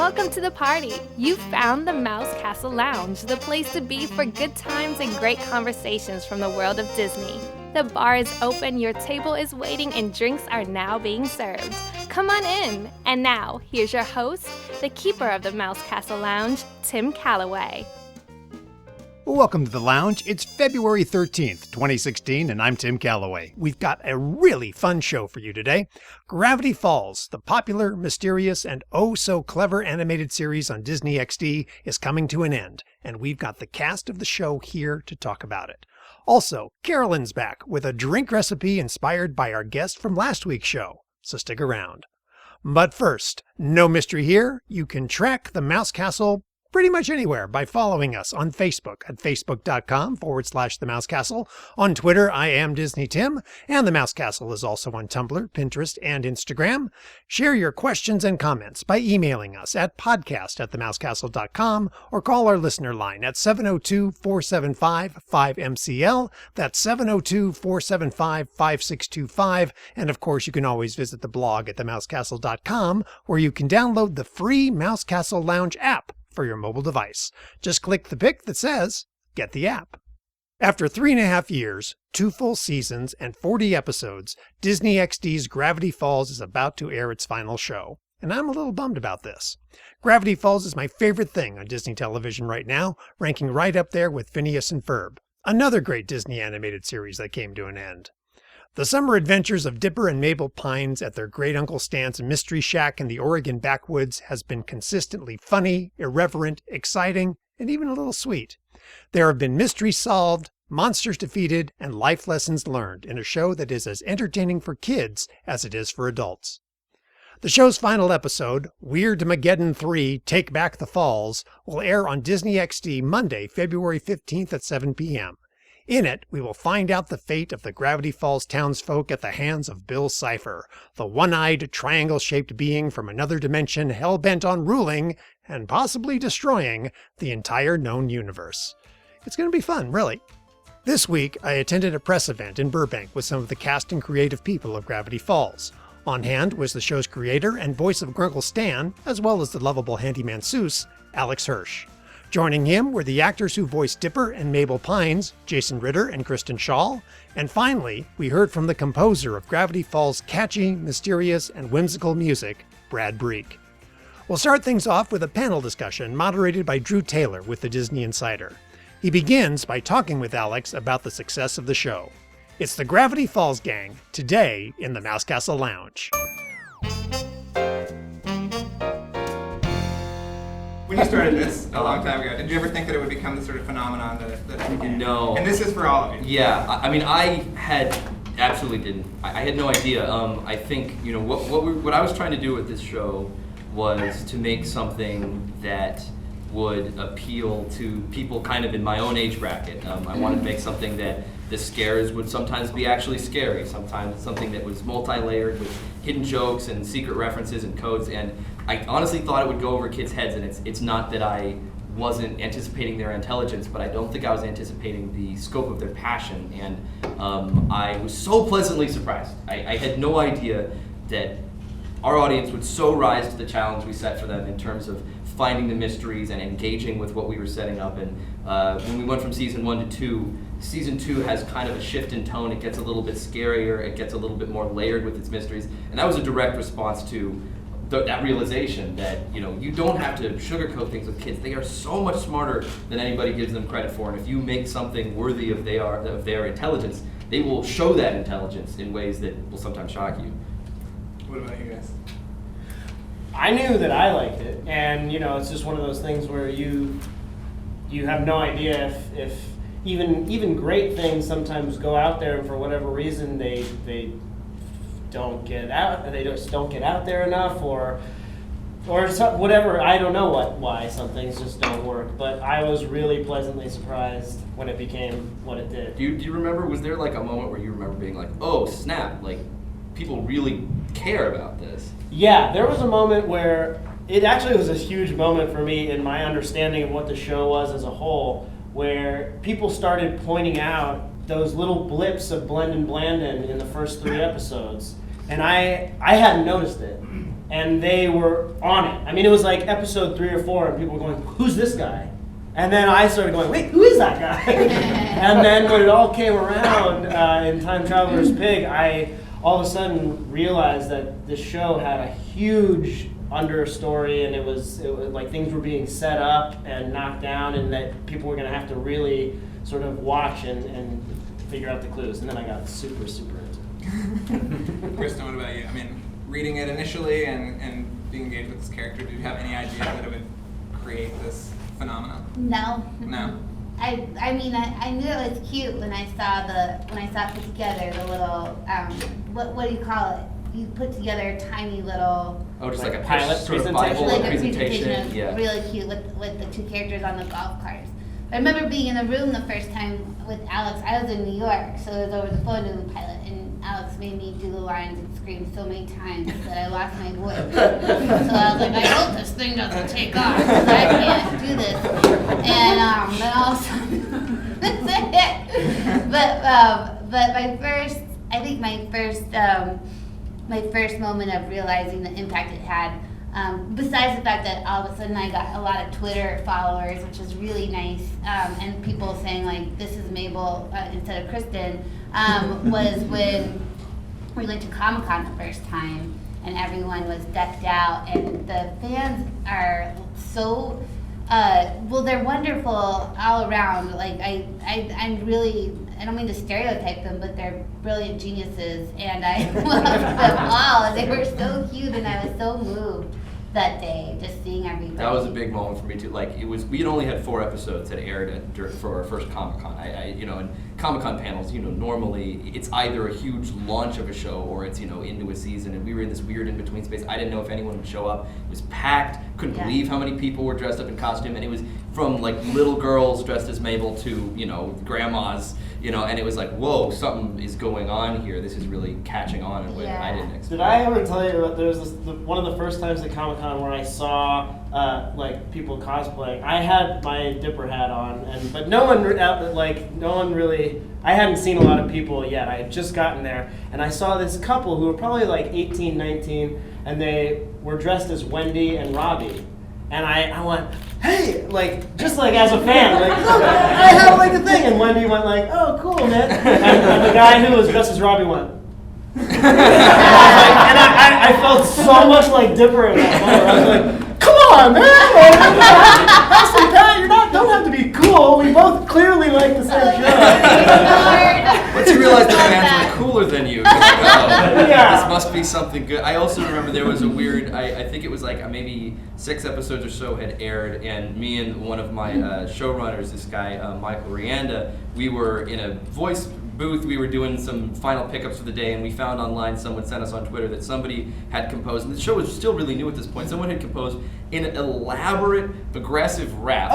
Welcome to the party. You found the Mouse Castle Lounge, the place to be for good times and great conversations from the world of Disney. The bar is open, your table is waiting, and drinks are now being served. Come on in. And now, here's your host, the keeper of the Mouse Castle Lounge, Tim Calloway. Welcome to the lounge. It's February 13th, 2016, and I'm Tim Calloway. We've got a really fun show for you today. Gravity Falls, the popular, mysterious, and oh-so-clever animated series on Disney XD, is coming to an end, and we've got the cast of the show here to talk about it. Also, Carolyn's back with a drink recipe inspired by our guest from last week's show, so stick around. But first, no mystery here. You can track the Mouse Castle pretty much anywhere by following us on Facebook at facebook.com/The Mouse Castle. On Twitter, I am Disney Tim, and The Mouse Castle is also on Tumblr, Pinterest, and Instagram. Share your questions and comments by emailing us at podcast@themousecastle.com or call our listener line at 702-475-5MCL. That's 702-475-5625. And of course, you can always visit the blog at themousecastle.com where you can download the free Mouse Castle Lounge app for your mobile device. Just click the pic that says, get the app. After 3.5 years, 2 full seasons, and 40 episodes, Disney XD's Gravity Falls is about to air its final show. And I'm a little bummed about this. Gravity Falls is my favorite thing on Disney television right now, ranking right up there with Phineas and Ferb, another great Disney animated series that came to an end. The summer adventures of Dipper and Mabel Pines at their great Uncle Stan's mystery shack in the Oregon backwoods has been consistently funny, irreverent, exciting, and even a little sweet. There have been mysteries solved, monsters defeated, and life lessons learned in a show that is as entertaining for kids as it is for adults. The show's final episode, Weirdmageddon 3 Take Back the Falls, will air on Disney XD Monday, February 15th at 7 p.m. In it, we will find out the fate of the Gravity Falls townsfolk at the hands of Bill Cipher, the one-eyed, triangle-shaped being from another dimension hell-bent on ruling, and possibly destroying, the entire known universe. It's going to be fun, really. This week, I attended a press event in Burbank with some of the cast and creative people of Gravity Falls. On hand was the show's creator and voice of Grunkle Stan, as well as the lovable handyman Seuss, Alex Hirsch. Joining him were the actors who voiced Dipper and Mabel Pines, Jason Ritter and Kristen Schaal. And finally, we heard from the composer of Gravity Falls' catchy, mysterious, and whimsical music, Brad Breek. We'll start things off with a panel discussion moderated by Drew Taylor with the Disney Insider. He begins by talking with Alex about the success of the show. It's the Gravity Falls gang, today in the Mouse Castle Lounge. When you started this a long time ago, did you ever think that it would become the sort of phenomenon that it became? No. And this is for all of you. Yeah, I mean, I had absolutely didn't. I had no idea. I think, you know, what I was trying to do with this show was to make something that would appeal to people kind of in my own age bracket. I wanted to make something that the scares would sometimes be actually scary, sometimes something that was multi-layered with hidden jokes and secret references and codes, and I honestly thought it would go over kids' heads, and it's not that I wasn't anticipating their intelligence, but I don't think I was anticipating the scope of their passion, and I was so pleasantly surprised. I had no idea that our audience would so rise to the challenge we set for them in terms of finding the mysteries and engaging with what we were setting up. And when we went from season 1 to 2, season 2 has kind of a shift in tone. It gets a little bit scarier. It gets a little bit more layered with its mysteries. And that was a direct response to that realization that, you know, you don't have to sugarcoat things with kids. They are so much smarter than anybody gives them credit for. And if you make something worthy of their intelligence, they will show that intelligence in ways that will sometimes shock you. What about you guys? I knew that I liked it, and you know, it's just one of those things where you have no idea if even great things sometimes go out there, and for whatever reason they don't get out. They just don't get out there enough, or whatever. I don't know why some things just don't work. But I was really pleasantly surprised when it became what it did. Do you remember? Was there like a moment where you remember being like, "Oh snap!" Like people really care about this? Yeah, there was a moment where it actually was a huge moment for me in my understanding of what the show was as a whole, where people started pointing out those little blips of Blendin' Blandin' in the first 3 episodes. And I hadn't noticed it. and they were on it. I mean, it was like episode 3 or 4, and people were going, "Who's this guy?" And then I started going, "Wait, who is that guy?" And then when it all came around in Time Traveler's Pig, I all of a sudden realized that this show had a huge understory, and it was like things were being set up and knocked down, and that people were going to have to really sort of watch and figure out the clues. And then I got super into it. Kristen, what about you? I mean, reading it initially and being engaged with this character, did you have any idea that it would create this phenomenon? No. No. I mean, I knew it was cute when I saw it put together the little what do you call it? You put together a tiny little Just like a pilot sort of presentation? Bible like a presentation. presentation, Yeah. really cute with the 2 characters on the golf carts. I remember being in the room the first time with Alex. I was in New York, so it was over the phone doing the pilot, and Alex made me do the lines and scream so many times that I lost my voice. So I was like, I hope this thing doesn't take off, because I can't do this. And then all of a sudden, that's it. But my first moment of realizing the impact it had, besides the fact that all of a sudden I got a lot of Twitter followers, which was really nice, and people saying like, "This is Mabel" instead of Kristen, was when we went to Comic-Con the first time, and everyone was decked out, and the fans are so they're wonderful all around. Like I don't mean to stereotype them, but they're brilliant geniuses, and I loved them all. And they were so cute, and I was so moved that day, just seeing everybody. That was a big moment for me too. Like we had only had 4 episodes that aired for our first Comic-Con. In Comic-Con panels, normally it's either a huge launch of a show or it's into a season, and we were in this weird in between space. I didn't know if anyone would show up. It was packed. Couldn't believe how many people were dressed up in costume, and it was from like little girls dressed as Mabel to grandmas. And it was like, whoa, something is going on here. This is really catching on in a way that I didn't expect. Did I ever tell you about, there was one of the first times at Comic-Con where I saw like people cosplaying. I had my Dipper hat on, but no one really, I hadn't seen a lot of people yet. I had just gotten there, and I saw this couple who were probably like 18, 19, and they were dressed as Wendy and Robbie. And I went, "Hey," just as a fan, "Look, I have like a thing." And Wendy went like, "Oh, cool, man." And the guy who was dressed as Robbie went. And I felt so much like Dipper in that moment. I was like, "Come on, man! I said, Pat, don't have to be cool. We both clearly like the same show." Once you realize the fans were cooler than you, this must be something good. I also remember there was a weird, I think it was like maybe 6 episodes or so had aired, and me and one of my showrunners, this guy, Michael Rianda, we were in a voice booth. We were doing some final pickups for the day, and we found online, someone sent us on Twitter that somebody had composed, and the show was still really new at this point, someone had composed an elaborate, aggressive rap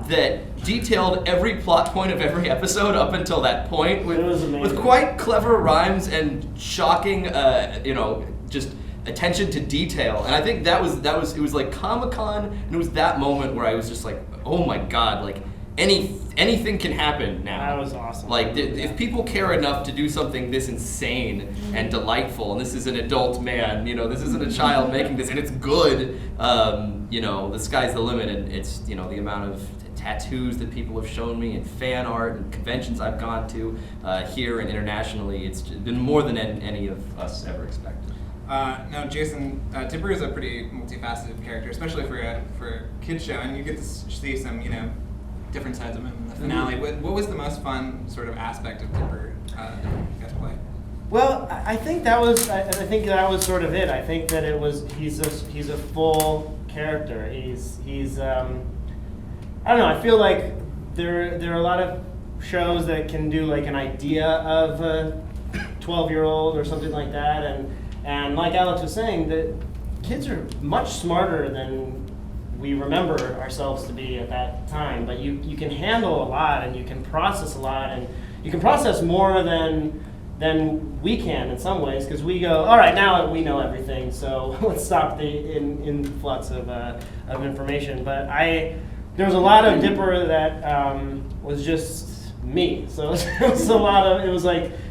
that detailed every plot point of every episode up until that point with quite clever rhymes and shocking, just attention to detail. And I think that was it was like Comic-Con, and it was that moment where I was just like, oh my god, like anything can happen now. That was awesome. If people care enough to do something this insane and delightful, and this is an adult man, this isn't a child making this, and it's good, the sky's the limit, and it's, the amount of tattoos that people have shown me and fan art and conventions I've gone to here and internationally, it's been more than any of us ever expected. Now, Jason, Dipper is a pretty multifaceted character, especially for a kid's show, and you get to see some, different sides of him in the finale. What was the most fun sort of aspect of Dipper that you guys played? Well, I think that was sort of it. I think that he's a full character. He's I don't know. I feel like there are a lot of shows that can do like an idea of a 12-year-old or something like that, and like Alex was saying, that kids are much smarter than we remember ourselves to be at that time. But you can handle a lot, and you can process a lot, and you can process more than we can in some ways, because we go, all right, now we know everything, so let's stop the influx of information. But there was a lot of Dipper that was just me. So it was a lot of,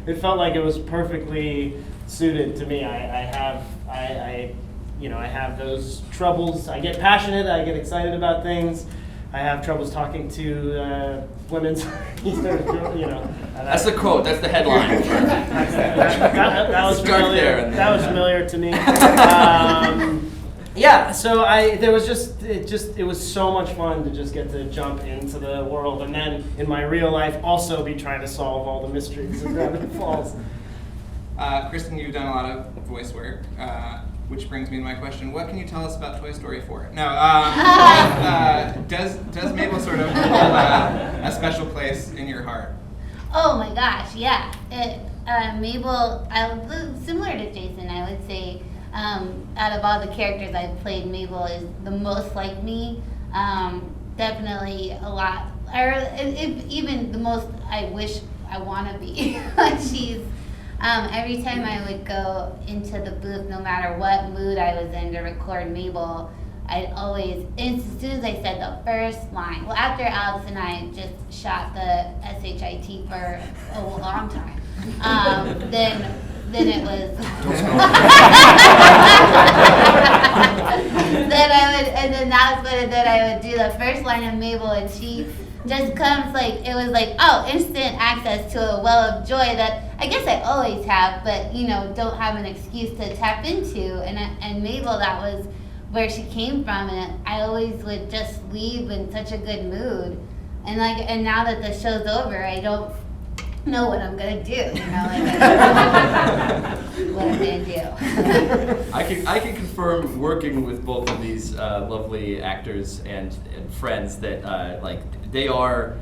it felt like it was perfectly suited to me. I I have those troubles. I get passionate. I get excited about things. I have troubles talking to women's. That's the quote. That's the headline. that was Start familiar. there and then, That was familiar to me. So it was so much fun to just get to jump into the world, and then in my real life also be trying to solve all the mysteries of Gravity Falls. Kristen, you've done a lot of voice work, which brings me to my question: what can you tell us about Toy Story 4? No, does Mabel sort of hold a special place in your heart? Oh my gosh, yeah. Mabel, similar to Jason, I would say, out of all the characters I've played, Mabel is the most like me. Definitely a lot, even the most I wish I want to be. She's, every time I would go into the booth, no matter what mood I was in to record Mabel, I'd always, as soon as I said the first line, well, after Alex and I just shot the SHIT for a long time, then it was, then I would do the first line of Mabel, and she just comes it was instant access to a well of joy that I guess I always have, but don't have an excuse to tap into. And Mabel, that was where she came from, and I always would just leave in such a good mood. And now that the show's over, I don't know what I'm gonna do. I don't know what I'm gonna do. I can confirm, working with both of these lovely actors and friends, that they are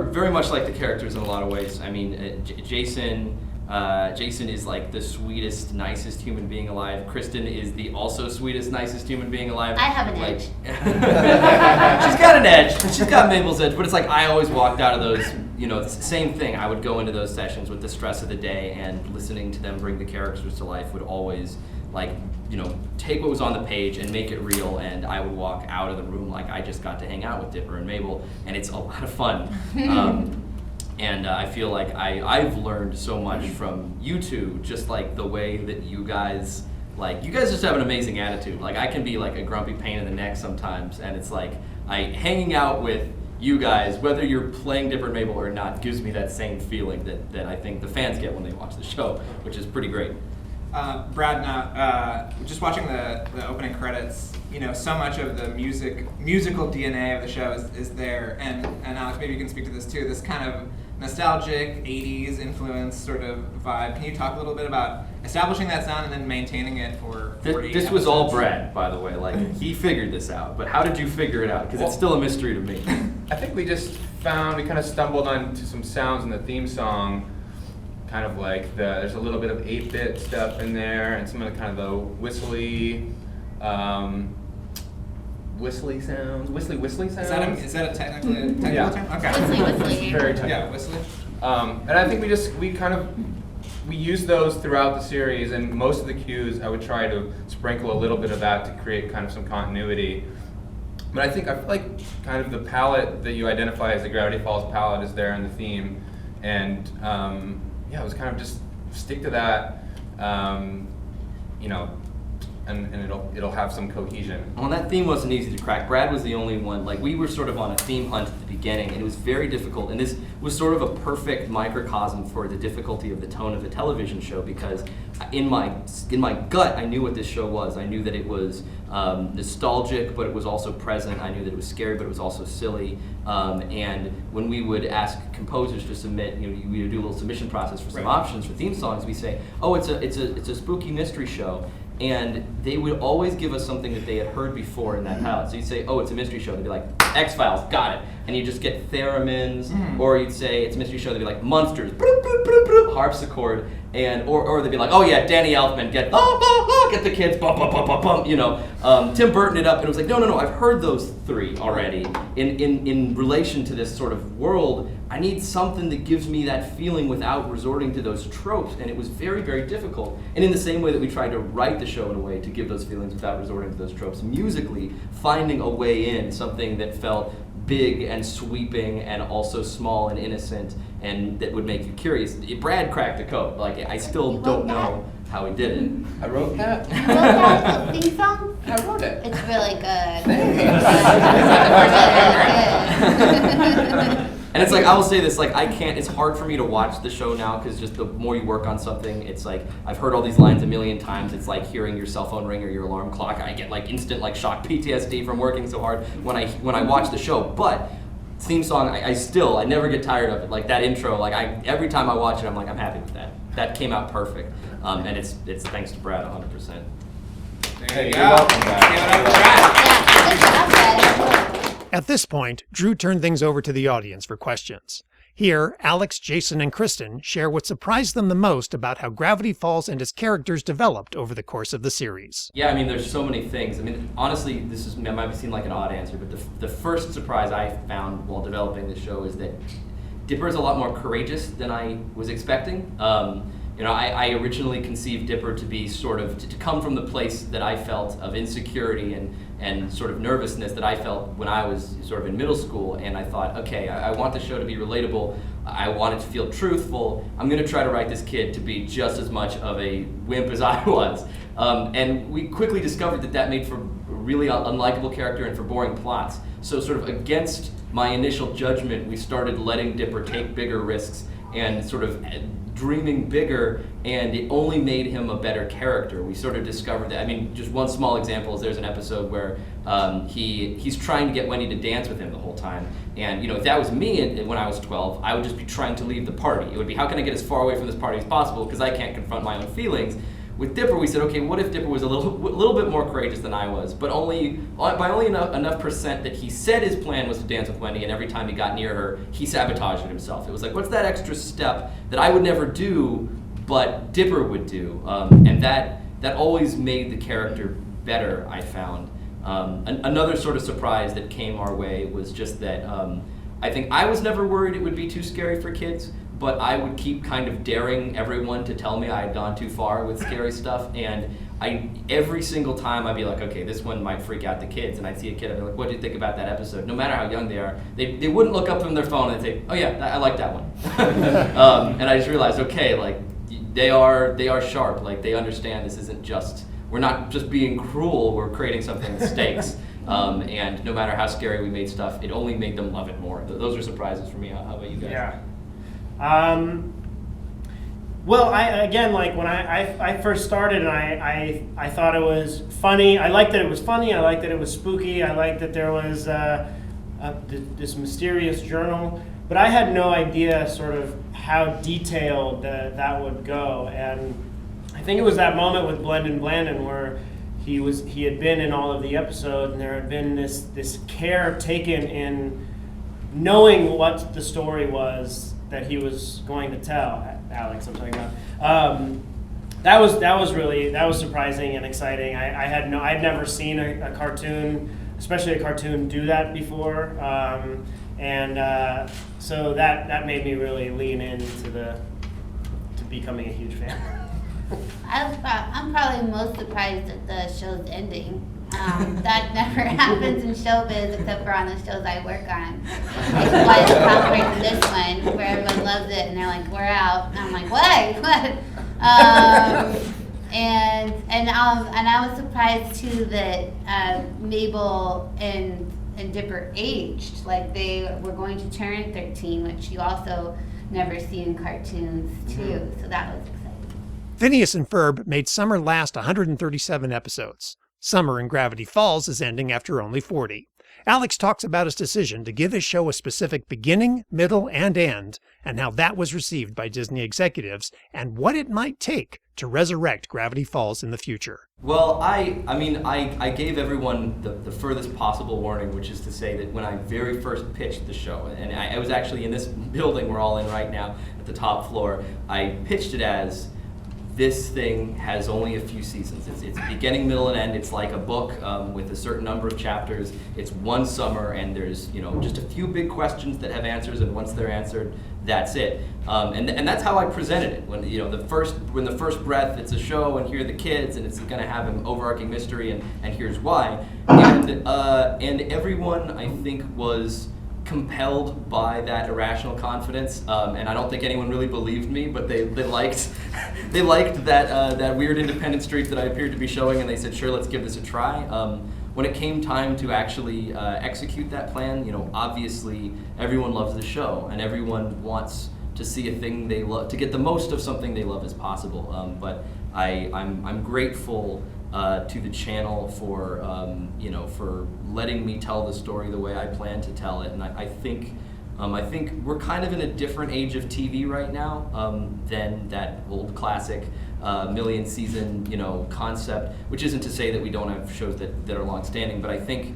very much like the characters in a lot of ways. I mean, Jason is the sweetest, nicest human being alive. Kristen is the also sweetest, nicest human being alive. I have an edge. She's got an edge. She's got Mabel's edge, but it's I always walked out of those, same thing. I would go into those sessions with the stress of the day, and listening to them bring the characters to life would always take what was on the page and make it real, and I would walk out of the room like I just got to hang out with Dipper and Mabel, and it's a lot of fun. And I feel like I've learned so much from you two, just the way that you guys just have an amazing attitude. I can be a grumpy pain in the neck sometimes, and it's hanging out with you guys, whether you're playing Dipper and Mabel or not, gives me that same feeling that I think the fans get when they watch the show, which is pretty great. Brad, now, just watching the opening credits, so much of the musical DNA of the show is there, and Alex, maybe you can speak to this too, this kind of nostalgic 80s influence sort of vibe. Can you talk a little bit about establishing that sound and then maintaining it for 40 This was all Brad, by the way. He figured this out, but how did you figure it out? Because it's still a mystery to me. I think we kind of stumbled onto some sounds in the theme song, kind of there's a little bit of 8-bit stuff in there, and some of the kind of the whistly sounds. Whistly sounds. Is that a technical term? Okay. Whistly. Very technical. Yeah, whistly. And I think we use those throughout the series, and most of the cues I would try to sprinkle a little bit of that to create kind of some continuity. But I feel like kind of the palette that you identify as the Gravity Falls palette is there in the theme, and it was kind of just stick to that, and it'll have some cohesion. Well, that theme wasn't easy to crack. Brad was the only one. We were sort of on a theme hunt at the beginning, and it was very difficult. And this was sort of a perfect microcosm for the difficulty of the tone of the television show, because in my gut, I knew what this show was. I knew that it was nostalgic, but it was also present. I knew that it was scary, but it was also silly. And when we would ask composers to submit, we would do a little submission process for some options for theme songs. We say, oh, it's a spooky mystery show. And they would always give us something that they had heard before in that palette. So you'd say, oh, it's a mystery show. They'd be like, X-Files, got it. And you just get theremins, or you'd say it's a mystery show. They'd be like, monsters, bloop, bloop, bloop, bloop, harpsichord, or they'd be like, oh yeah, Danny Elfman, get the kids, bum, bum, bum, bum, bum, Tim Burton it up, and it was like, no, I've heard those three already. In relation to this sort of world, I need something that gives me that feeling without resorting to those tropes, and it was very, very difficult. And in the same way that we tried to write the show in a way to give those feelings without resorting to those tropes, musically, finding a way in, something that felt big and sweeping and also small and innocent and that would make you curious. Brad cracked the code. I still don't know how he did it. I wrote that. You wrote that theme song? I wrote it. It's really good. And it's like, I will say this, like, I can't, it's hard for me to watch the show now, because just the more you work on something, it's like, I've heard all these lines a million times. It's like hearing your cell phone ring or your alarm clock. I get like instant like shock PTSD from working so hard when I watch the show. But theme song, I never get tired of it. Like that intro, like every time I watch it, I'm like, I'm happy with that. That came out perfect. And it's thanks to Brad 100%. There you go. You're welcome, Brad. Give it up for Brad. Yeah, good job, Brad. At this point, Drew turned things over to the audience for questions. Here, Alex, Jason, and Kristen share what surprised them the most about how Gravity Falls and its characters developed over the course of the series. Yeah, I mean, there's so many things. I mean, honestly, it might seem like an odd answer, but the first surprise I found while developing the show is that Dipper is a lot more courageous than I was expecting. I originally conceived Dipper to be sort of, to come from the place that I felt of insecurity and sort of nervousness that I felt when I was sort of in middle school, and I thought, okay, I want the show to be relatable, I want it to feel truthful, I'm gonna try to write this kid to be just as much of a wimp as I was. And we quickly discovered that made for a really unlikable character and for boring plots. So sort of against my initial judgment, we started letting Dipper take bigger risks and sort of dreaming bigger, and it only made him a better character. We sort of discovered that. I mean, just one small example is there's an episode where he's trying to get Wendy to dance with him the whole time. And if that was me when I was 12, I would just be trying to leave the party. It would be, how can I get as far away from this party as possible, because I can't confront my own feelings. With Dipper, we said, okay, what if Dipper was a little bit more courageous than I was, but by only enough percent that he said his plan was to dance with Wendy, and every time he got near her, he sabotaged it himself. It was like, what's that extra step that I would never do, but Dipper would do? And that always made the character better, I found. Another sort of surprise that came our way was just that I think I was never worried it would be too scary for kids, but I would keep kind of daring everyone to tell me I had gone too far with scary stuff, and every single time I'd be like, okay, this one might freak out the kids, and I'd see a kid, I'd be like, what do you think about that episode? No matter how young they are, they wouldn't look up from their phone and say, oh yeah, I like that one. And I just realized, okay, like, they are sharp, like, they understand this isn't just, we're not just being cruel, we're creating something with stakes. And no matter how scary we made stuff, it only made them love it more. Those are surprises for me. How about you guys? Yeah. Well, when I first started, and I thought it was funny. I liked that it was funny. I liked that it was spooky. I liked that there was this mysterious journal. But I had no idea sort of how detailed that would go. And I think it was that moment with Blendon Blandon where he had been in all of the episodes, and there had been this care taken in knowing what the story was that he was going to tell. Alex, I'm talking about. That was surprising and exciting. I'd never seen a cartoon, especially a cartoon, do that before, so that made me really lean into becoming a huge fan. I'm probably most surprised at the show's ending. That never happens in showbiz except for on the shows I work on. It's why it's compared to this one where everyone loves it and they're like, we're out. And I'm like, what? And I was surprised too that Mabel and Dipper aged. Like they were going to turn 13, which you also never see in cartoons too. So that was exciting. Phineas and Ferb made summer last 137 episodes. Summer in Gravity Falls is ending after only 40. Alex talks about his decision to give his show a specific beginning, middle, and end, and how that was received by Disney executives, and what it might take to resurrect Gravity Falls in the future. Well, I gave everyone the furthest possible warning, which is to say that when I very first pitched the show, and I was actually in this building we're all in right now at the top floor, I pitched it as, this thing has only a few seasons. It's beginning, middle, and end. It's like a book with a certain number of chapters. It's one summer, and there's just a few big questions that have answers, and once they're answered, that's it. And that's how I presented it. When the first breath, it's a show, and here are the kids, and it's going to have an overarching mystery, and here's why. And everyone, I think, was compelled by that irrational confidence, and I don't think anyone really believed me, but they liked they liked that weird independent streak that I appeared to be showing, and they said, sure, let's give this a try. When it came time to actually execute that plan, obviously everyone loves the show, and everyone wants to see a thing they love, to get the most of something they love as possible. But I'm grateful to the channel for for letting me tell the story the way I plan to tell it, and I think we're kind of in a different age of TV right now than that old classic million season concept. Which isn't to say that we don't have shows that are long standing, but I think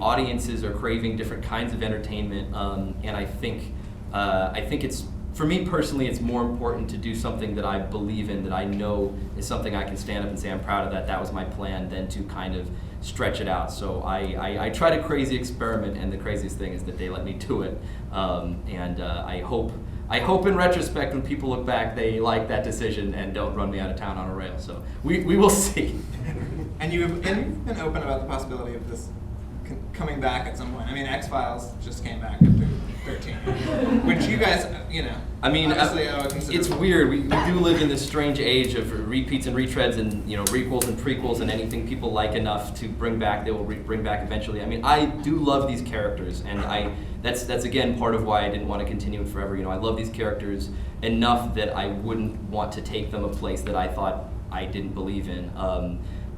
audiences are craving different kinds of entertainment, and I think it's, for me personally, it's more important to do something that I believe in, that I know is something I can stand up and say I'm proud of that was my plan, than to kind of stretch it out. So I tried a crazy experiment, and the craziest thing is that they let me do it. I hope in retrospect, when people look back, they like that decision and don't run me out of town on a rail. So we will see. And you've been open about the possibility of this coming back at some point. I mean, X-Files just came back after 13, which you guys, I mean, obviously I would consider. It's weird. We do live in this strange age of repeats and retreads, and requels and prequels, and anything people like enough to bring back, they will bring back eventually. I mean, I do love these characters, and that's again part of why I didn't want to continue it forever. I love these characters enough that I wouldn't want to take them a place that I thought I didn't believe in.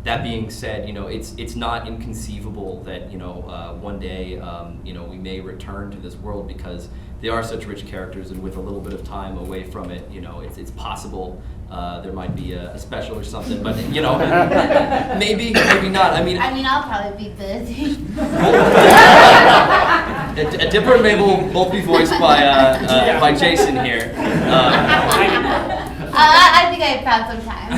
That being said, it's not inconceivable that one day we may return to this world, because they are such rich characters, and with a little bit of time away from it, it's possible there might be a special or something. But maybe not. I mean, I'll probably be busy. Dipper and Mabel will both be voiced by Jason here. I think I found some time.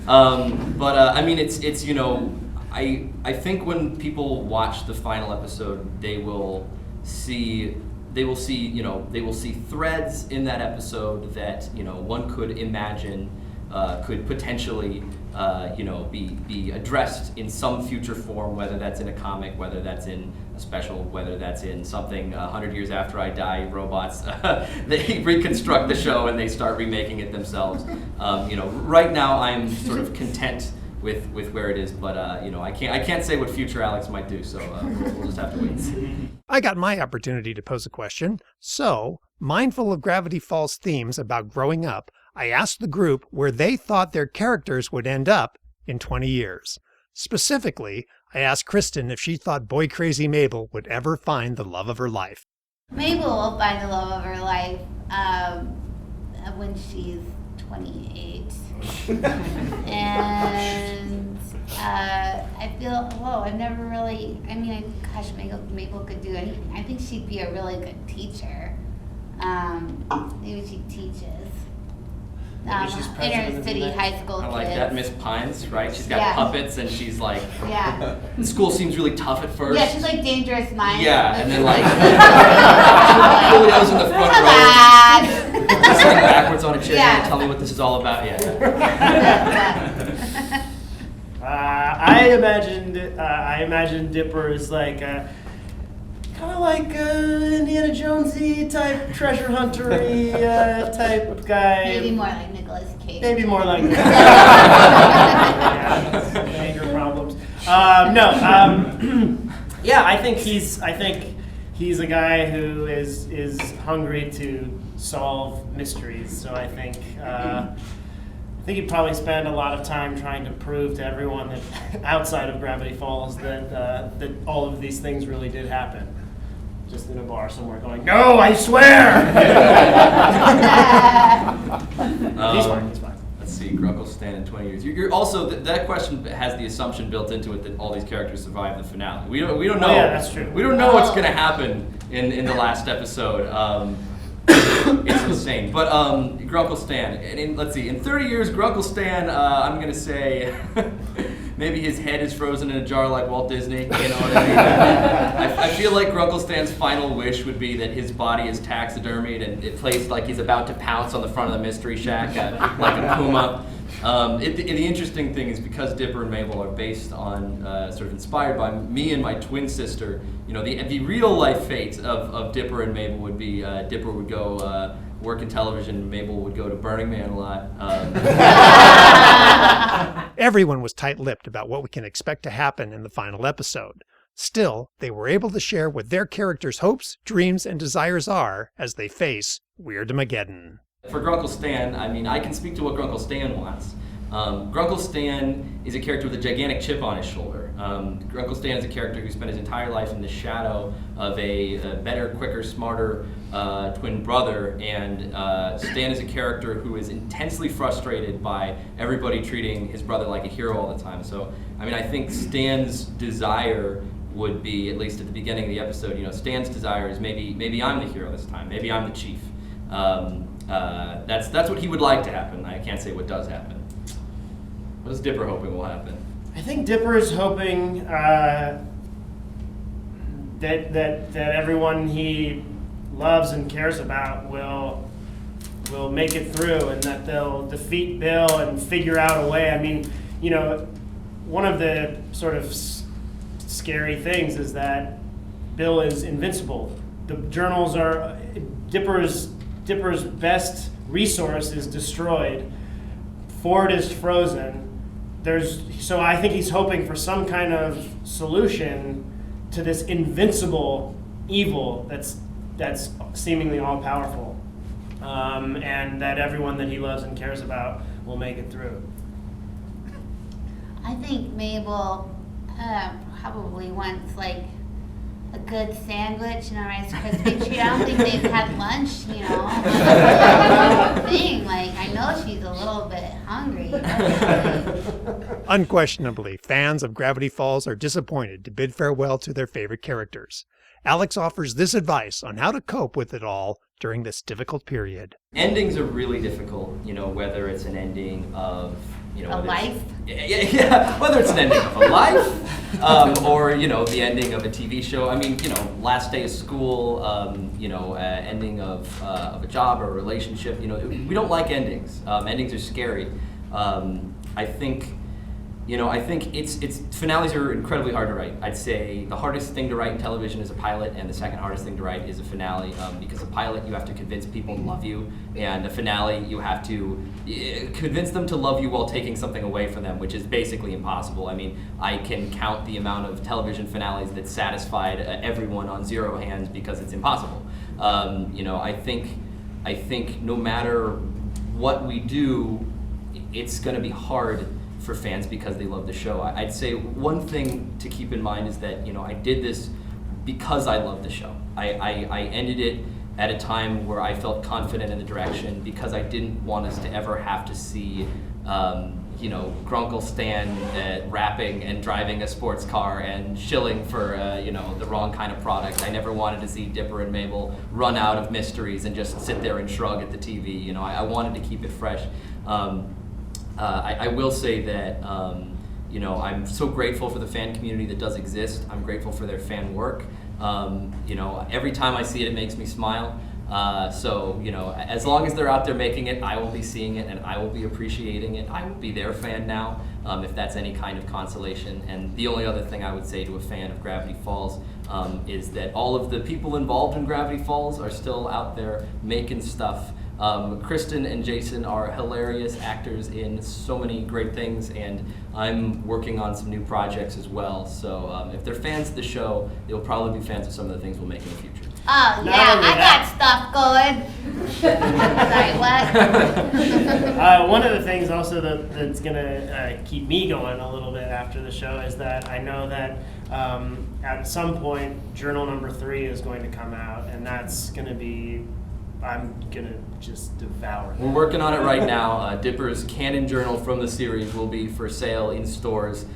I mean, it's I think when people watch the final episode, they will see threads in that episode that one could imagine could potentially be addressed in some future form, whether that's in a comic, whether that's in a special, whether that's in something 100 years after I die, robots they reconstruct the show and they start remaking it themselves. Right now I'm sort of content with where it is, but I can't say what future Alex might do, so we'll just have to wait and see. I got my opportunity to pose a question. So, mindful of Gravity Falls themes about growing up, I asked the group where they thought their characters would end up in 20 years. Specifically, I asked Kristen if she thought boy crazy Mabel would ever find the love of her life. Mabel will find the love of her life when she's 28. And I feel, I've never really, Mabel could do anything. I think she'd be a really good teacher. Maybe she teaches. Inner city high school kids. I like that, Miss Pines, right? She's got puppets, and she's like, the school seems really tough at first. Yeah, she's like Dangerous Minds. Yeah, and then like, Julio's in the front row. Sitting backwards on a chair, and tell me what this is all about. I imagined Dipper as like kind of like Indiana Jonesy type, treasure huntery type of guy. Maybe more like Nicolas Cage. Maybe more like anger problems. I think he's a guy who is hungry to solve mysteries. So I think he'd probably spend a lot of time trying to prove to everyone that outside of Gravity Falls that all of these things really did happen. Just in a bar somewhere going, no, I swear! He's fine. Let's see, Grunkle Stan in 20 years. You're also, that question has the assumption built into it that all these characters survive the finale. We don't know. Yeah, that's true. We don't know what's going to happen in the last episode. It's insane. But Grunkle Stan, let's see, in 30 years, Grunkle Stan, I'm going to say... Maybe his head is frozen in a jar like Walt Disney, you know what I mean? I feel like Grunkle Stan's final wish would be that his body is taxidermied and it plays like he's about to pounce on the front of the Mystery Shack like a puma. The interesting thing is because Dipper and Mabel are based on, sort of inspired by me and my twin sister, the real life fate of Dipper and Mabel would be Dipper would go work in television, Mabel would go to Burning Man a lot. Everyone was tight-lipped about what we can expect to happen in the final episode. Still, they were able to share what their characters' hopes, dreams, and desires are as they face Weirdmageddon. For Grunkle Stan, I can speak to what Grunkle Stan wants. Grunkle Stan is a character with a gigantic chip on his shoulder. Grunkle Stan is a character who spent his entire life in the shadow of a better, quicker, smarter twin brother, and Stan is a character who is intensely frustrated by everybody treating his brother like a hero all the time. So, I think Stan's desire would be, at least at the beginning of the episode, Stan's desire is maybe I'm the hero this time, maybe I'm the chief. That's what he would like to happen. I can't say what does happen. What is Dipper hoping will happen? I think Dipper is hoping that everyone he loves and cares about will make it through, and that they'll defeat Bill and figure out a way. One of the sort of scary things is that Bill is invincible. The journals are Dipper's best resource is destroyed. Ford is frozen. So I think he's hoping for some kind of solution to this invincible evil that's seemingly all powerful, and that everyone that he loves and cares about will make it through. I think Mabel probably wants like a good sandwich and a Rice Krispie treat. I don't think they've had lunch, thing. Like, I know she's a little bit hungry. Unquestionably, fans of Gravity Falls are disappointed to bid farewell to their favorite characters. Alex offers this advice on how to cope with it all during this difficult period. Endings are really difficult, whether it's an ending of, a life? Yeah, whether it's an ending of a life, or, the ending of a TV show. Last day of school, ending of a job or a relationship. We don't like endings. Endings are scary. I think it's finales are incredibly hard to write. I'd say the hardest thing to write in television is a pilot, and the second hardest thing to write is a finale. Because a pilot, you have to convince people to love you, and a finale, you have to convince them to love you while taking something away from them, which is basically impossible. I can count the amount of television finales that satisfied everyone on zero hands because it's impossible. I think no matter what we do, it's going to be hard for fans because they love the show. I'd say one thing to keep in mind is that I did this because I love the show. I ended it at a time where I felt confident in the direction because I didn't want us to ever have to see Grunkle Stan rapping and driving a sports car and shilling for the wrong kind of product. I never wanted to see Dipper and Mabel run out of mysteries and just sit there and shrug at the TV. I wanted to keep it fresh. I will say that I'm so grateful for the fan community that does exist. I'm grateful for their fan work. Every time I see it, it makes me smile. So as long as they're out there making it, I will be seeing it and I will be appreciating it. I will be their fan now, if that's any kind of consolation. And the only other thing I would say to a fan of Gravity Falls is that all of the people involved in Gravity Falls are still out there making stuff. Kristen and Jason are hilarious actors in so many great things, and I'm working on some new projects as well. So if they're fans of the show, they'll probably be fans of some of the things we'll make in the future. Oh, yeah, I got stuff going. Sorry, what? One of the things also that's going to keep me going a little bit after the show is that I know that at some point, Journal number 3 is going to come out, and that's going to be... I'm gonna just devour it. We're working on it right now. Dipper's canon journal from the series will be for sale in stores,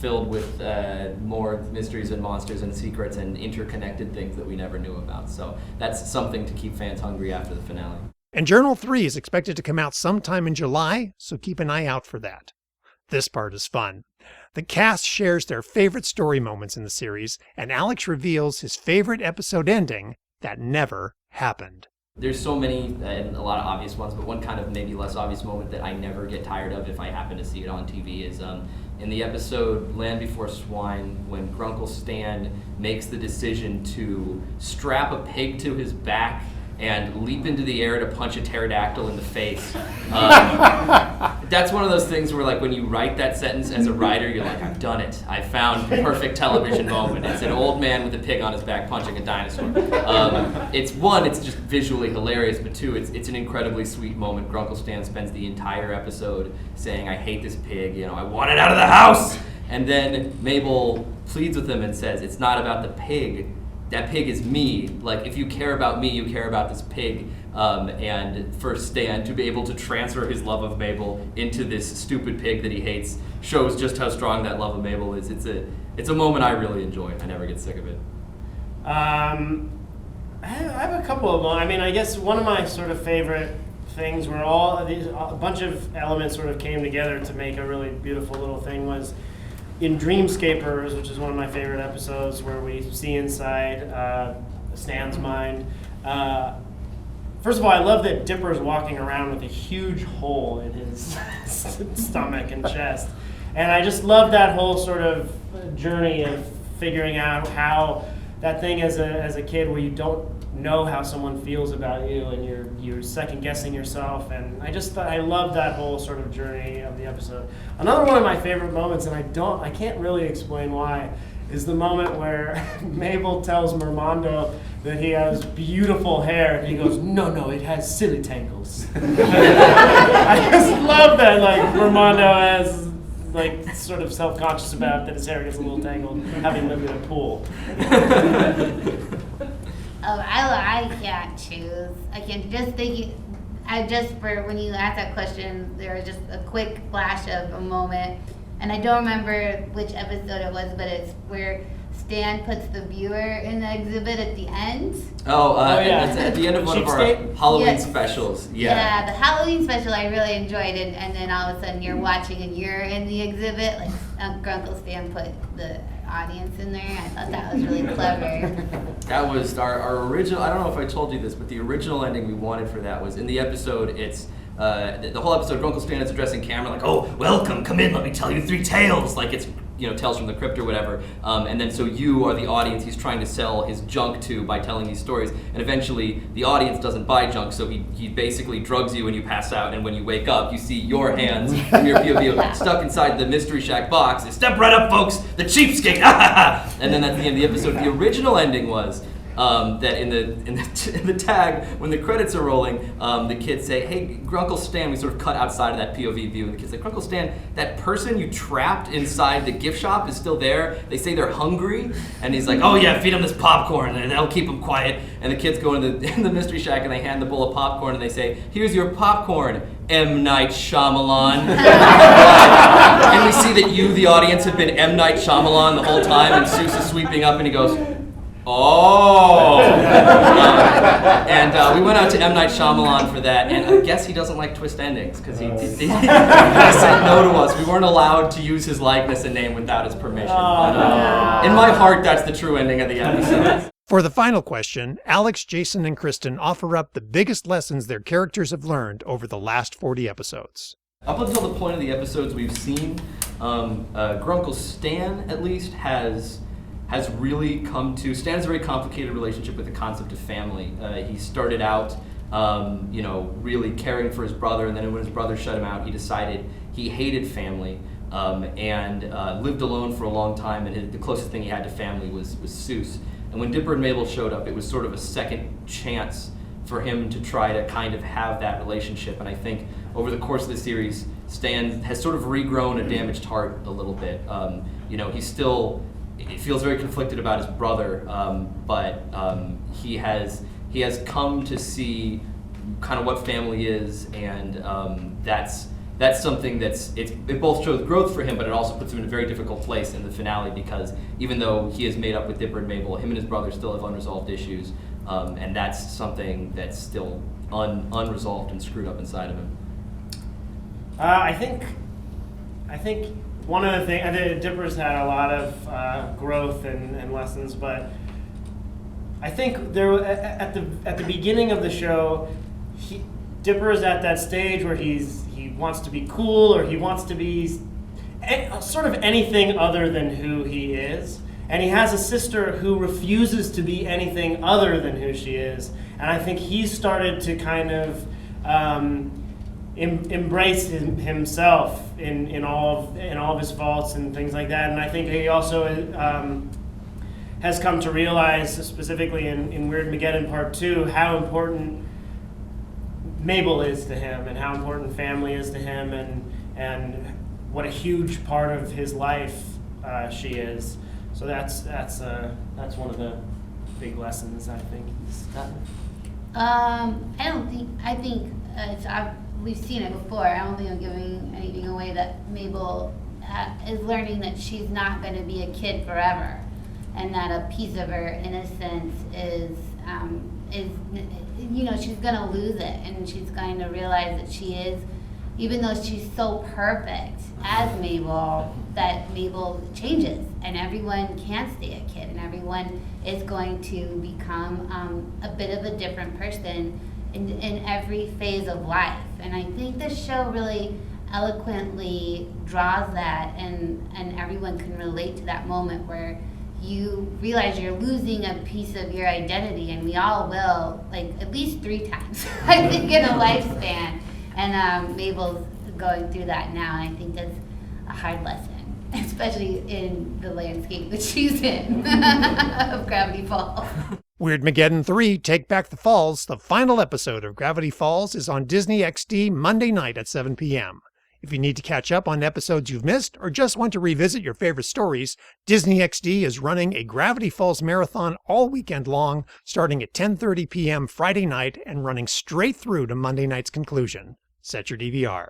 filled with more mysteries and monsters and secrets and interconnected things that we never knew about. So that's something to keep fans hungry after the finale. And Journal 3 is expected to come out sometime in July, so keep an eye out for that. This part is fun. The cast shares their favorite story moments in the series, and Alex reveals his favorite episode ending that never happened. There's so many, and a lot of obvious ones, but one kind of maybe less obvious moment that I never get tired of if I happen to see it on TV is in the episode Land Before Swine, when Grunkle Stan makes the decision to strap a pig to his back and leap into the air to punch a pterodactyl in the face. That's one of those things where, like, when you write that sentence as a writer, you're like, I've done it. I found the perfect television moment. It's an old man with a pig on his back punching a dinosaur. It's just visually hilarious, but two, it's an incredibly sweet moment. Grunkle Stan spends the entire episode saying, I hate this pig, I want it out of the house! And then Mabel pleads with him and says, it's not about the pig. That pig is me. Like, if you care about me, you care about this pig. And for Stan to be able to transfer his love of Mabel into this stupid pig that he hates shows just how strong that love of Mabel is. It's a moment I really enjoy. I never get sick of it. I have a couple of them. I mean, I guess one of my sort of favorite things where a bunch of elements sort of came together to make a really beautiful little thing was in Dreamscapers, which is one of my favorite episodes, where we see inside Stan's mind. First of all, I love that Dipper's walking around with a huge hole in his stomach and chest. And I just love that whole sort of journey of figuring out how that thing as a kid where you don't know how someone feels about you and you're second guessing yourself, and I love that whole sort of journey of the episode. Another one of my favorite moments, and I can't really explain why, is the moment where Mabel tells Mermando that he has beautiful hair, and he goes, no, it has silly tangles. I just love that, like, Mermando has, like, sort of self-conscious about that his hair gets a little tangled, having lived in a pool. I can't choose. I can't, just thinking, for when you asked that question, there was just a quick flash of a moment, and I don't remember which episode it was, but it's where Stan puts the viewer in the exhibit at the end. Yeah. It's at the end of one of our Halloween specials. Yeah, the Halloween special I really enjoyed, and then all of a sudden you're watching and you're in the exhibit, like Grunkle Stan put the audience in there. I thought that was really clever. That was our original, I don't know if I told you this, but the original ending we wanted for that was in the episode, it's the whole episode, Grunkle Stan is addressing camera like, oh, welcome, come in, let me tell you 3 tales, like it's, Tales from the Crypt or whatever, and then so you are the audience he's trying to sell his junk to by telling these stories, and eventually the audience doesn't buy junk, so he basically drugs you and you pass out, and when you wake up, you see your hands from your POV stuck inside the Mystery Shack box. Step right up, folks, the cheapskate, and then that's the end of the episode. The original ending was that in the tag, when the credits are rolling, the kids say, hey, Grunkle Stan, we sort of cut outside of that POV view, and the kids say, Grunkle Stan, that person you trapped inside the gift shop is still there. They say they're hungry, and he's like, oh yeah, feed them this popcorn, and that'll keep them quiet. And the kids go in the Mystery Shack, and they hand the bowl of popcorn, and they say, here's your popcorn, M. Night Shyamalan. And we see that you, the audience, have been M. Night Shyamalan the whole time, and Seuss is sweeping up, and he goes, oh! And we went out to M. Night Shyamalan for that, and I guess he doesn't like twist endings, because he said no to us. We weren't allowed to use his likeness and name without his permission. But, in my heart, that's the true ending of the episode. For the final question, Alex, Jason, and Kristen offer up the biggest lessons their characters have learned over the last 40 episodes. Up until the point of the episodes we've seen, Grunkle Stan, at least, has really come to... Stan has a very complicated relationship with the concept of family. He started out, really caring for his brother, and then when his brother shut him out, he decided he hated family, and lived alone for a long time, and the closest thing he had to family was Seuss. And when Dipper and Mabel showed up, it was sort of a second chance for him to try to kind of have that relationship. And I think over the course of the series, Stan has sort of regrown a damaged heart a little bit. He feels very conflicted about his brother, but he has come to see kind of what family is, and that's something it both shows growth for him, but it also puts him in a very difficult place in the finale, because even though he is made up with Dipper and Mabel, him and his brother still have unresolved issues, and that's something that's still unresolved and screwed up inside of him. I think one of the things, I think Dipper's had a lot of growth and lessons, but I think there at the beginning of the show, Dipper is at that stage where he wants to be cool, or he wants to be sort of anything other than who he is. And he has a sister who refuses to be anything other than who she is. And I think he's started to kind of embrace himself in all of his faults and things like that. And I think he also has come to realize, specifically in Weirdmageddon Part 2, how important Mabel is to him, and how important family is to him, and what a huge part of his life she is. So that's one of the big lessons, I think he's gotten. I think we've seen it before. I don't think I'm giving anything away, that Mabel is learning that she's not going to be a kid forever, and that a piece of her innocence is she's going to lose it, and she's going to realize that she is, even though she's so perfect as Mabel, that Mabel changes, and everyone can't stay a kid, and everyone is going to become a bit of a different person in every phase of life. And I think this show really eloquently draws that, and everyone can relate to that moment where you realize you're losing a piece of your identity, and we all will, like at least 3 times, I think, in a lifespan. And Mabel's going through that now, and I think that's a hard lesson, especially in the landscape that she's in of Gravity Falls. Weirdmageddon 3, Take Back the Falls, the final episode of Gravity Falls, is on Disney XD Monday night at 7 p.m. If you need to catch up on episodes you've missed, or just want to revisit your favorite stories, Disney XD is running a Gravity Falls marathon all weekend long, starting at 10:30 p.m. Friday night and running straight through to Monday night's conclusion. Set your DVR.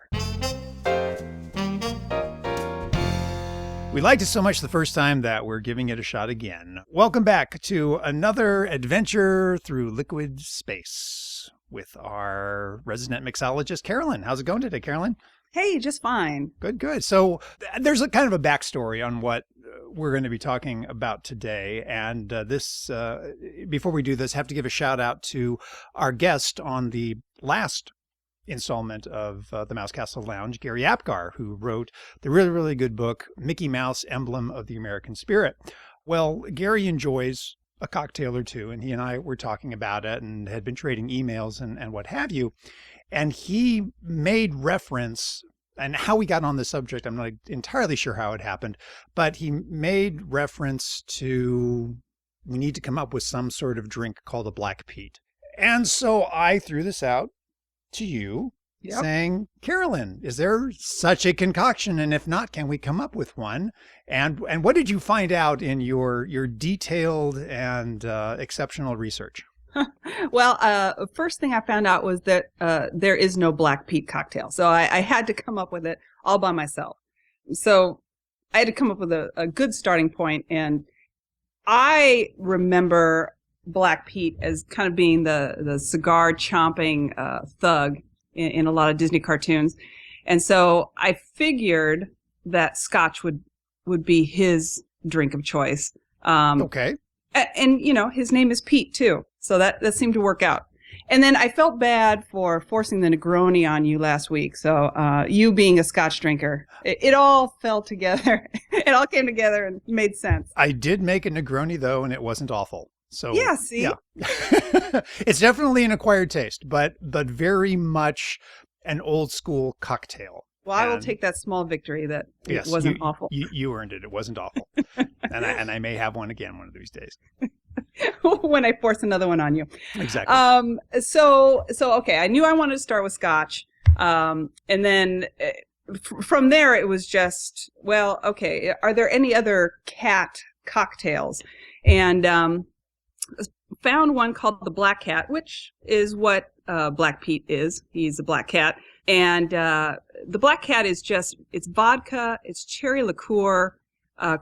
We liked it so much the first time that we're giving it a shot again. Welcome back to another adventure through liquid space with our resident mixologist, Carolyn. How's it going today, Carolyn? Hey, just fine. Good, good. So there's a kind of a backstory on what we're going to be talking about today. And before we do this, have to give a shout out to our guest on the last installment of the Mouse Castle Lounge, Gary Apgar, who wrote the really, really good book, Mickey Mouse, Emblem of the American Spirit. Well, Gary enjoys a cocktail or two, and he and I were talking about it and had been trading emails and what have you. And he made reference, and how we got on the subject, I'm not entirely sure how it happened, but he made reference to, we need to come up with some sort of drink called a Black Pete. And so I threw this out to you, saying, Carolyn, is there such a concoction? And if not, can we come up with one? And what did you find out in your detailed and exceptional research? Well, first thing I found out was that there is no Black Pete cocktail. So I had to come up with it all by myself. So I had to come up with a good starting point. And I remember Black Pete as kind of being the cigar chomping thug in a lot of Disney cartoons. And so I figured that Scotch would be his drink of choice. Okay. And, his name is Pete, too. So that seemed to work out. And then I felt bad for forcing the Negroni on you last week. So you being a Scotch drinker, it all fell together. It all came together and made sense. I did make a Negroni, though, and it wasn't awful. So yeah, see? Yeah. It's definitely an acquired taste, but very much an old school cocktail. Well, I will take that small victory that it wasn't awful. You earned it. It wasn't awful. and I may have one again one of these days. When I force another one on you. Exactly. So okay, I knew I wanted to start with Scotch. And then from there it was just, well, okay, are there any other cat cocktails? And found one called the Black Cat, which is what Black Pete is. He's a black cat. And the Black Cat is just, it's vodka, it's cherry liqueur,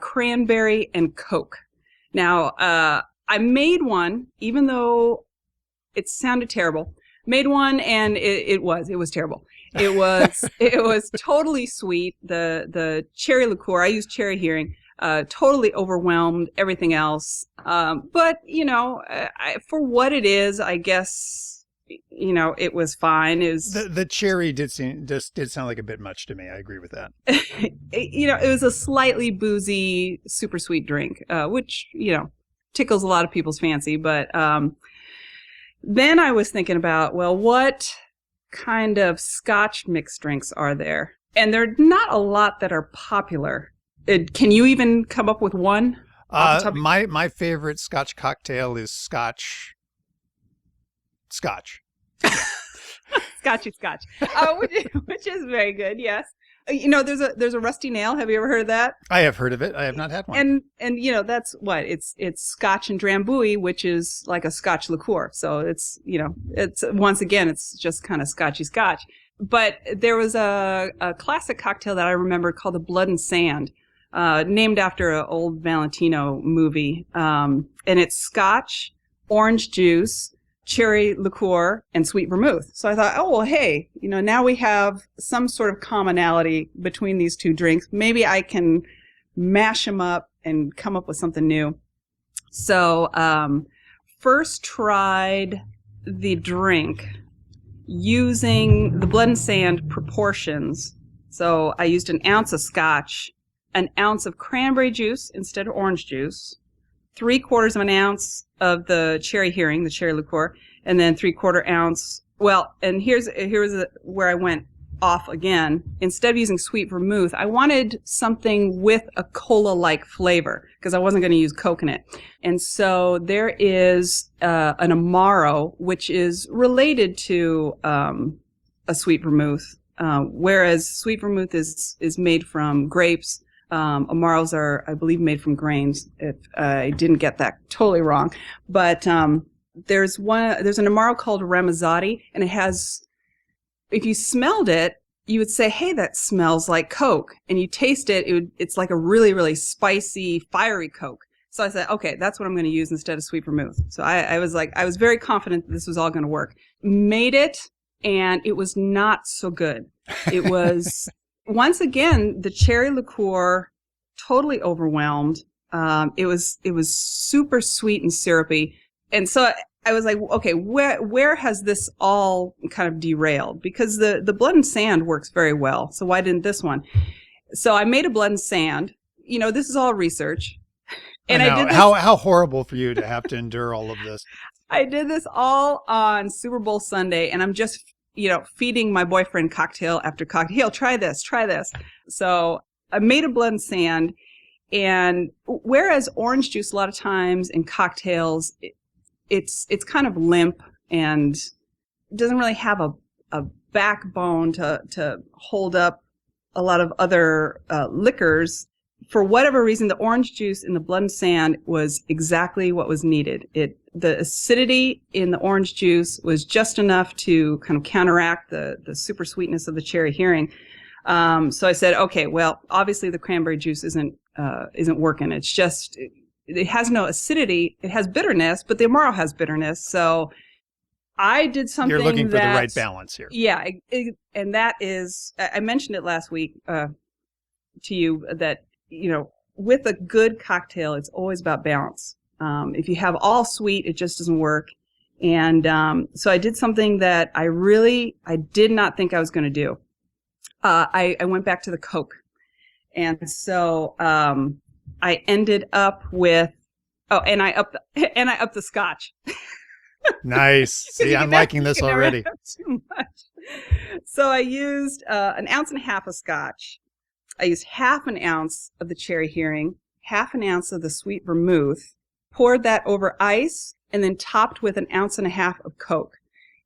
cranberry, and Coke. Now, I made one, even though it sounded terrible. Made one, and it was terrible. It was totally sweet. The cherry liqueur, I used cherry hearing. totally overwhelmed, everything else. But, for what it is, I guess, it was fine. It was The cherry did sound like a bit much to me. I agree with that. it was a slightly boozy, super sweet drink, which, tickles a lot of people's fancy. But then I was thinking about, well, what kind of Scotch mixed drinks are there? And there are not a lot that are popular. Can you even come up with one? My favorite Scotch cocktail is Scotch. Scotchy Scotch, which is very good. Yes, there's a rusty nail. Have you ever heard of that? I have heard of it. I have not had one. And that's what it's Scotch and Drambuie, which is like a Scotch liqueur. So it's once again it's just kind of Scotchy Scotch. But there was a classic cocktail that I remember called the Blood and Sand, named after an old Valentino movie. And it's Scotch, orange juice, cherry liqueur, and sweet vermouth. So I thought, oh, well, hey, now we have some sort of commonality between these two drinks. Maybe I can mash them up and come up with something new. So first tried the drink using the Blood and Sand proportions. So I used an ounce of Scotch, an ounce of cranberry juice instead of orange juice, 3/4 of an ounce of the cherry hearing, the cherry liqueur, and then 3/4 ounce. Well, and here's where I went off again. Instead of using sweet vermouth, I wanted something with a cola-like flavor because I wasn't going to use coconut. And so there is an Amaro, which is related to a sweet vermouth, whereas sweet vermouth is made from grapes. Amaros are, I believe, made from grains. If I didn't get that totally wrong, but there's an Amaro called Ramazzotti, and it has. If you smelled it, you would say, "Hey, that smells like Coke," and you taste it, it's like a really, really spicy, fiery Coke. So I said, "Okay, that's what I'm going to use instead of sweet vermouth." So I was very confident that this was all going to work. Made it, and it was not so good. It was. Once again, the cherry liqueur totally overwhelmed. It was super sweet and syrupy, and so I was like, okay, where has this all kind of derailed? Because the Blood and Sand works very well, so why didn't this one? So I made a Blood and Sand. This is all research, and I did this, how horrible for you to have to endure all of this. I did this all on Super Bowl Sunday, and I'm just feeding my boyfriend cocktail after cocktail. Try this. So I made a Blood and Sand, and whereas orange juice a lot of times in cocktails, it's kind of limp and doesn't really have a backbone to hold up a lot of other liquors. For whatever reason, the orange juice in the Blood and Sand was exactly what was needed. The acidity in the orange juice was just enough to kind of counteract the super sweetness of the cherry hearing. So I said, okay, well, obviously the cranberry juice isn't working. It's just it has no acidity. It has bitterness, but the Amaro has bitterness. So I did something. You're looking for the right balance here. Yeah, and that is, I mentioned it last week to you that with a good cocktail, it's always about balance. If you have all sweet, it just doesn't work. And so I did something that I did not think I was going to do. I went back to the Coke. And so I ended up with, and I upped the Scotch. Nice. See, I'm liking this already. Too much. So I used an ounce and a half of Scotch. I used half an ounce of the cherry hearing, half an ounce of the sweet vermouth, poured that over ice, and then topped with an ounce and a half of Coke.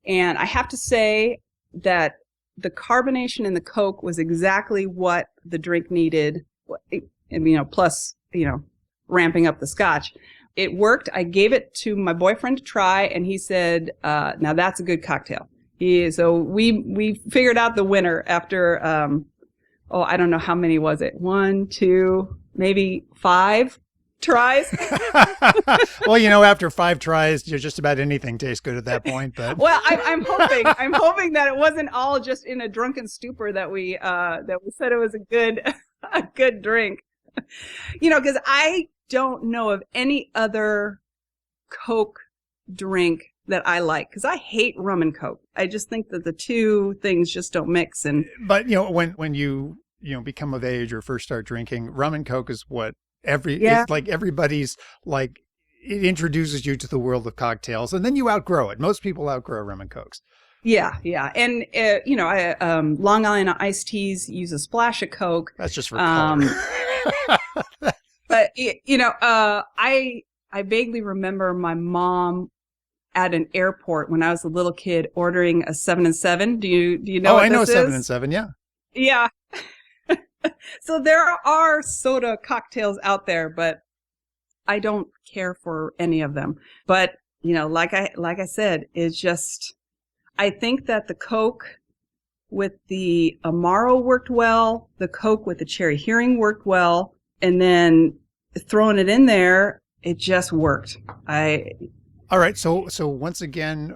And I have to say that the carbonation in the Coke was exactly what the drink needed, plus, ramping up the Scotch. It worked. I gave it to my boyfriend to try, and he said, now that's a good cocktail. So we figured out the winner after, I don't know how many was it? 1, 2, maybe 5 tries. Well, after 5 tries, just about anything tastes good at that point. But well, I'm hoping that it wasn't all just in a drunken stupor that we said it was a good drink. Because I don't know of any other Coke drink that I like, because I hate rum and Coke. I just think that the two things just don't mix. But when you become of age or first start drinking, rum and Coke is what Yeah. it's like everybody's like, it introduces you to the world of cocktails, and then you outgrow it. Most people outgrow rum and Cokes. Yeah. And Long Island iced teas use a splash of Coke. That's just for color. But I vaguely remember my mom at an airport when I was a little kid ordering a 7 and 7. Do you know? Oh, what I know this 7 is? and 7. Yeah. Yeah. So there are soda cocktails out there, but I don't care for any of them. But like I said, it's just, I think that the Coke with the Amaro worked well. The Coke with the cherry hearing worked well, and then throwing it in there, it just worked. All right. So once again,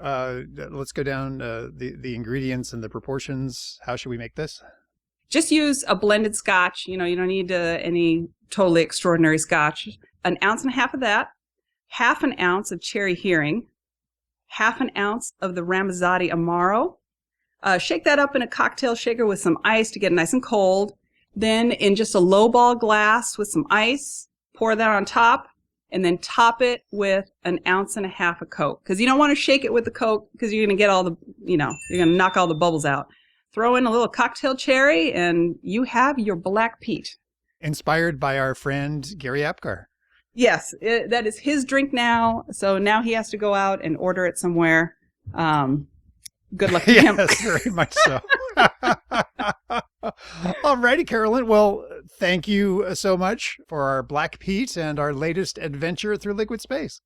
let's go down the ingredients and the proportions. How should we make this? Just use a blended Scotch. You don't need any totally extraordinary Scotch. 1.5 ounces of that, 1/2 ounce of cherry hearing, 1/2 ounce of the Ramazzotti Amaro. Shake that up in a cocktail shaker with some ice to get it nice and cold. Then in just a lowball glass with some ice, pour that on top, and then top it with 1.5 ounces of Coke. Because you don't want to shake it with the Coke, because you're going to get you're going to knock all the bubbles out. Throw in a little cocktail cherry, and you have your Black Pete. Inspired by our friend Gary Apgar. Yes, that is his drink now. So now he has to go out and order it somewhere. Good luck to him. Yes, very much so. All righty, Carolyn. Well, thank you so much for our Black Pete and our latest adventure through liquid space.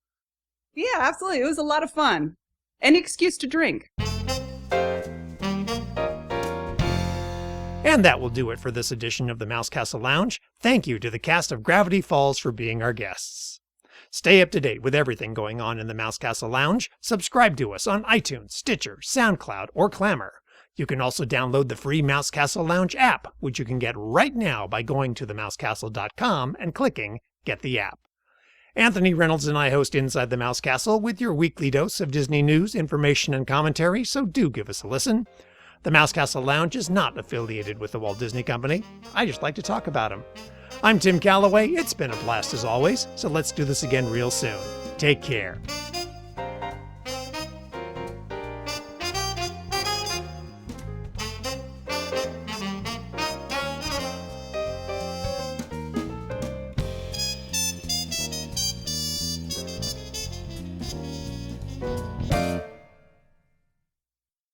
Yeah, absolutely. It was a lot of fun. Any excuse to drink. And that will do it for this edition of the Mouse Castle Lounge. Thank you to the cast of Gravity Falls for being our guests. Stay up to date with everything going on in the Mouse Castle Lounge. Subscribe to us on iTunes, Stitcher, SoundCloud, or Clamor. You can also download the free Mouse Castle Lounge app, which you can get right now by going to themousecastle.com and clicking Get the App. Anthony Reynolds and I host Inside the Mouse Castle with your weekly dose of Disney news, information, and commentary, so do give us a listen. The Mouse Castle Lounge is not affiliated with the Walt Disney Company. I just like to talk about them. I'm Tim Calloway. It's been a blast as always, so let's do this again real soon. Take care.